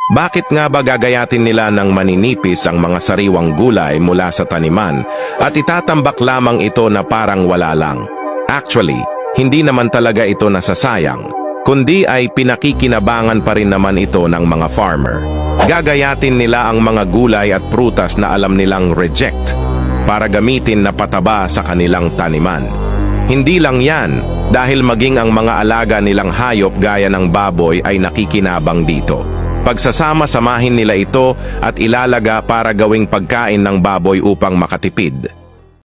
Bakit nga ba gagayatin nila ng maninipis ang mga sariwang gulay mula sa taniman at itatambak lamang ito na parang wala lang? Actually, hindi naman talaga ito nasasayang, kundi ay pinakikinabangan pa rin naman ito ng mga farmer. Gagayatin nila ang mga gulay at prutas na alam nilang reject para gamitin na pataba sa kanilang taniman. Hindi lang yan, dahil maging ang mga alaga nilang hayop gaya ng baboy ay nakikinabang dito. Pagsasama-samahin nila ito at ilalaga para gawing pagkain ng baboy upang makatipid.